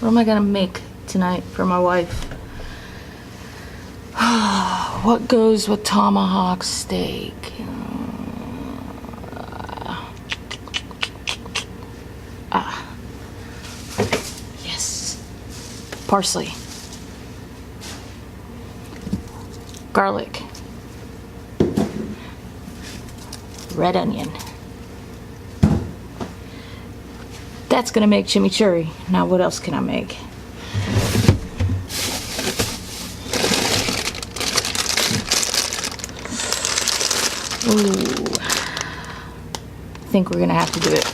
What am I gonna make tonight for my wife? What goes with tomahawk steak? Yes. Parsley. Garlic. Red onion. That's gonna make chimichurri. Now what else can I make? Ooh. I think we're gonna have to do it.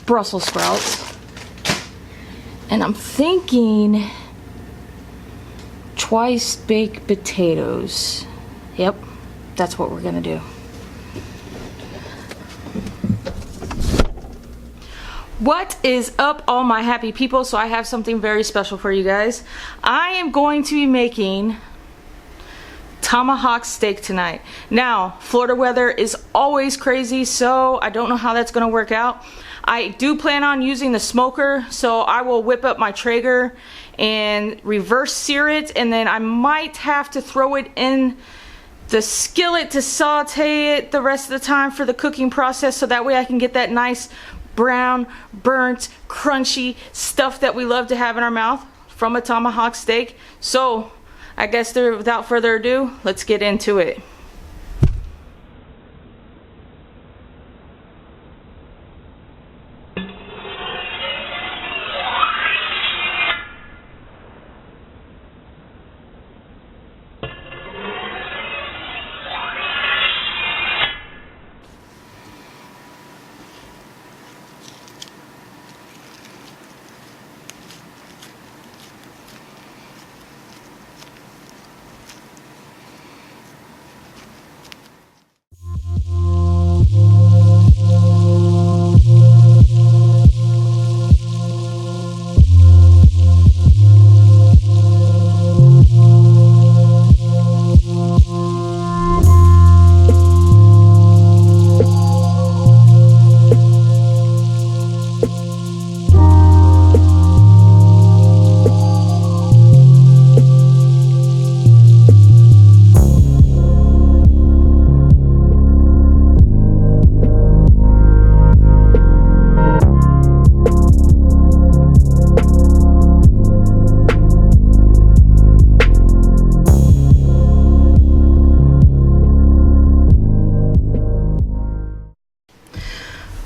Brussels sprouts. And I'm thinking twice baked potatoes. Yep, that's what we're gonna do. What is up, all my happy people? So I have something very special for you guys. I am going to be making tomahawk steak tonight. Now, Florida weather is always crazy, so I don't know how that's gonna work out. I do plan on using the smoker, so I will whip up my Traeger and reverse sear it, and then I might have to throw it in the skillet to saute it the rest of the time for the cooking process, so that way I can get that nice brown, burnt, crunchy stuff that we love to have in our mouth from a tomahawk steak. So I guess without further ado, let's get into it.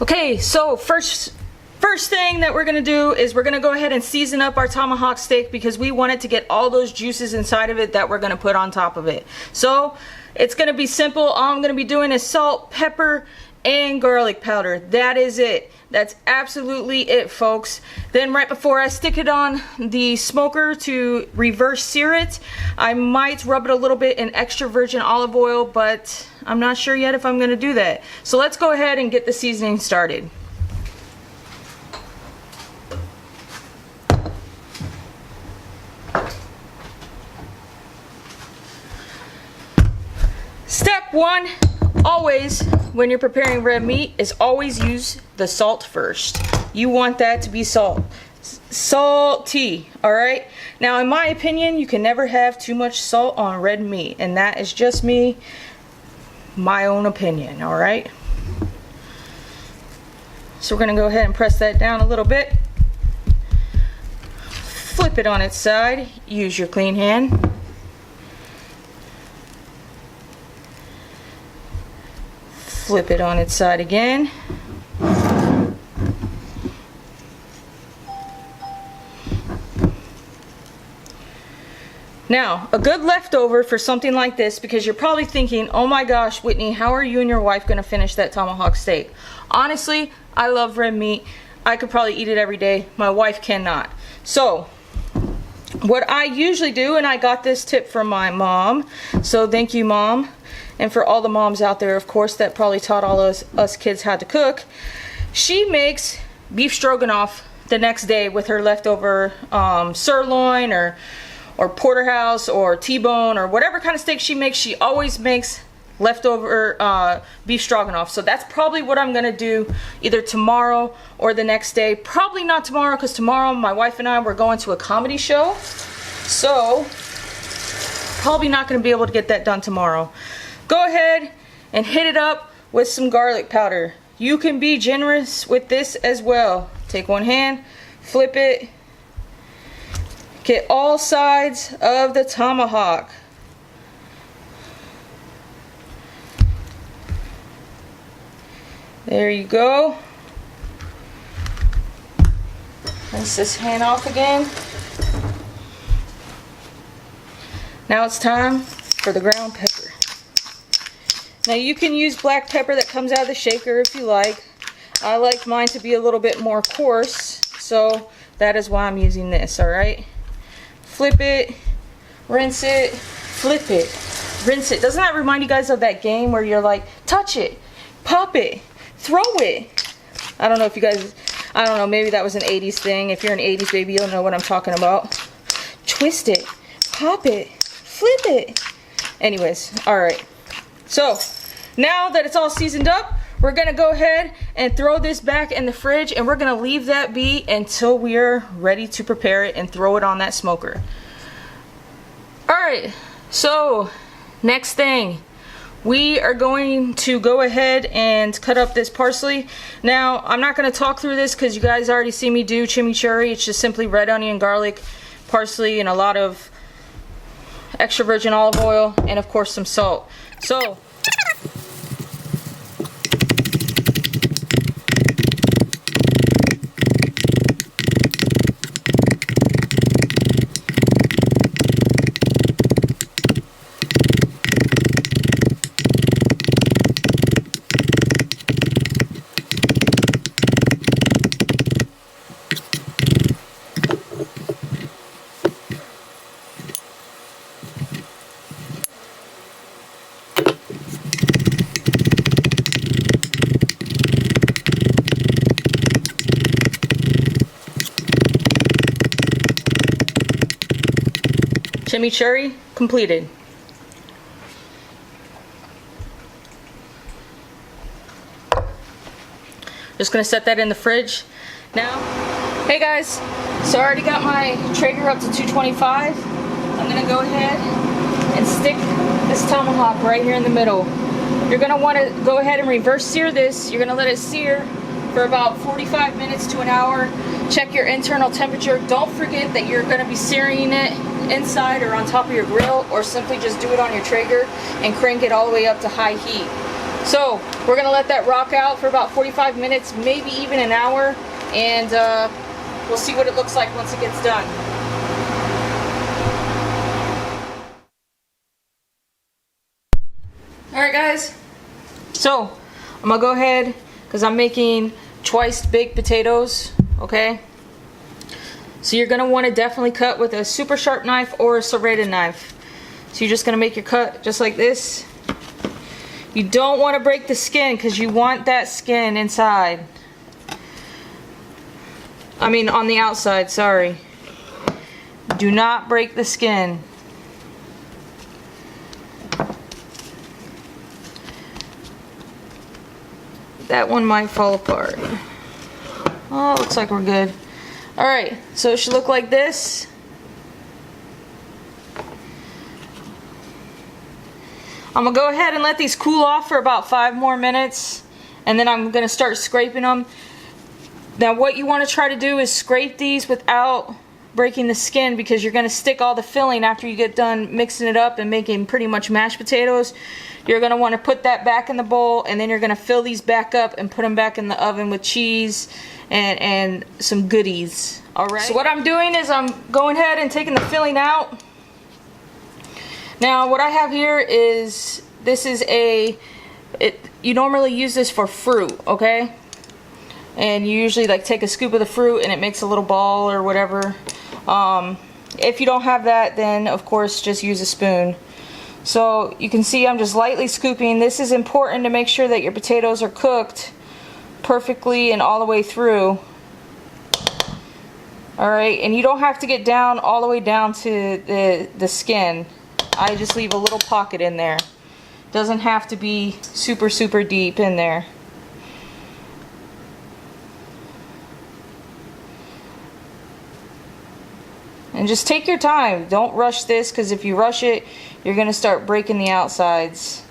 Okay, so first thing that we're gonna do is we're gonna go ahead and season up our tomahawk steak, because we want it to get all those juices inside of it that we're gonna put on top of it. So it's gonna be simple. All I'm gonna be doing is salt, pepper, and garlic powder. That is it. That's absolutely it, folks. Then right before I stick it on the smoker to reverse sear it, I might rub it a little bit in extra virgin olive oil, but I'm not sure yet if I'm gonna do that. So let's go ahead and get the seasoning started. Step one, always, when you're preparing red meat, is always use the salt first. You want that to be salty, all right? Now, in my opinion, you can never have too much salt on red meat, and that is just me, my own opinion, all right? So we're gonna go ahead and press that down a little bit. Flip it on its side, use your clean hand. Flip it on its side again. Now, a good leftover for something like this, because you're probably thinking, oh my gosh, Whitney, how are you and your wife going to finish that tomahawk steak? Honestly, I love red meat. I could probably eat it every day. My wife cannot. So, what I usually do, and I got this tip from my mom, so thank you, Mom. And for all the moms out there, of course, that probably taught all us kids how to cook, she makes beef stroganoff the next day with her leftover sirloin or porterhouse or T-bone or whatever kind of steak she makes. She always makes leftover beef stroganoff. So that's probably what I'm gonna do either tomorrow or the next day. Probably not tomorrow, because tomorrow my wife and I were going to a comedy show. So probably not gonna be able to get that done tomorrow. Go ahead and hit it up with some garlic powder. You can be generous with this as well. Take one hand, flip it, get all sides of the tomahawk. There you go. Rinse this hand off again. Now it's time for the ground pepper. Now you can use black pepper that comes out of the shaker if you like. I like mine to be a little bit more coarse, so that is why I'm using this, alright? Flip it, rinse it, flip it, rinse it. Doesn't that remind you guys of that game where you're like, touch it, pop it, throw it? I don't know if you guys, I don't know, maybe that was an 80s thing. If you're an 80s baby, you'll know what I'm talking about. Twist it, pop it, flip it. Anyways, alright. So, now that it's all seasoned up, we're going to go ahead and throw this back in the fridge, and we're going to leave that be until we're ready to prepare it and throw it on that smoker. Alright, so next thing, we are going to go ahead and cut up this parsley. Now, I'm not going to talk through this because you guys already see me do chimichurri. It's just simply red onion, garlic, parsley, and a lot of extra virgin olive oil, and of course some salt. So, chimichurri completed. Just gonna set that in the fridge. Now, hey guys, so I already got my Traeger up to 225. I'm gonna go ahead and stick this tomahawk right here in the middle. You're gonna wanna go ahead and reverse sear this. You're gonna let it sear for about 45 minutes to an hour. Check your internal temperature. Don't forget that you're gonna be searing it inside or on top of your grill, or simply just do it on your Traeger and crank it all the way up to high heat. So we're gonna let that rock out for about 45 minutes, maybe even an hour, and we'll see what it looks like once it gets done. Alright guys, so I'm gonna go ahead, because I'm making twice baked potatoes, okay? So you're gonna want to definitely cut with a super sharp knife or a serrated knife. So you're just gonna make your cut just like this. You don't want to break the skin, because you want that skin inside. I mean on the outside, sorry. Do not break the skin. That one might fall apart. Oh, looks like we're good. Alright, so it should look like this. I'm going to go ahead and let these cool off for about 5 more minutes, and then I'm going to start scraping them. Now what you want to try to do is scrape these without breaking the skin, because you're going to stick all the filling after you get done mixing it up and making pretty much mashed potatoes. You're going to want to put that back in the bowl, and then you're going to fill these back up and put them back in the oven with cheese and some goodies. Alright, so what I'm doing is I'm going ahead and taking the filling out. Now what I have here is, this is you normally use this for fruit, okay? And you usually like take a scoop of the fruit and it makes a little ball or whatever. If you don't have that, then of course just use a spoon. So you can see I'm just lightly scooping. This is important to make sure that your potatoes are cooked perfectly and all the way through. Alright, and you don't have to get down all the way down to the skin. I just leave a little pocket in there. Doesn't have to be super, super deep in there. And just take your time. Don't rush this, because if you rush it, you're going to start breaking the outsides.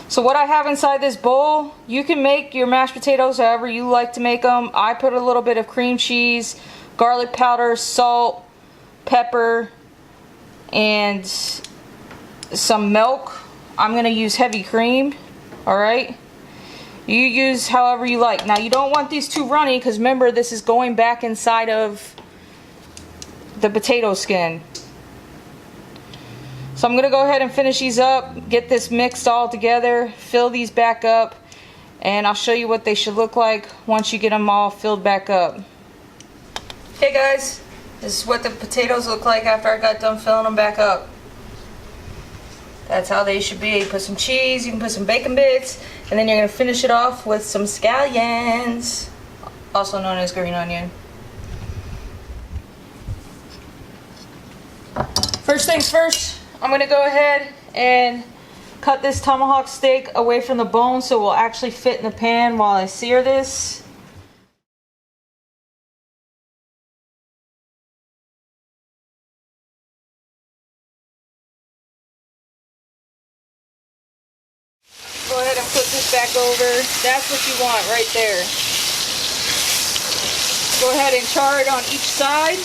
So what I have inside this bowl, you can make your mashed potatoes however you like to make them. I put a little bit of cream cheese, garlic powder, salt, pepper, and some milk. I'm going to use heavy cream. Alright? You use however you like. Now you don't want these too runny, because remember, this is going back inside of the potato skin. So I'm going to go ahead and finish these up, get this mixed all together, fill these back up, and I'll show you what they should look like once you get them all filled back up. Hey guys, this is what the potatoes look like after I got done filling them back up. That's how they should be. Put some cheese, you can put some bacon bits, and then you're going to finish it off with some scallions, also known as green onion. First things first, I'm going to go ahead and cut this tomahawk steak away from the bone so it will actually fit in the pan while I sear this. Go ahead and flip this back over. That's what you want right there. Go ahead and char it on each side.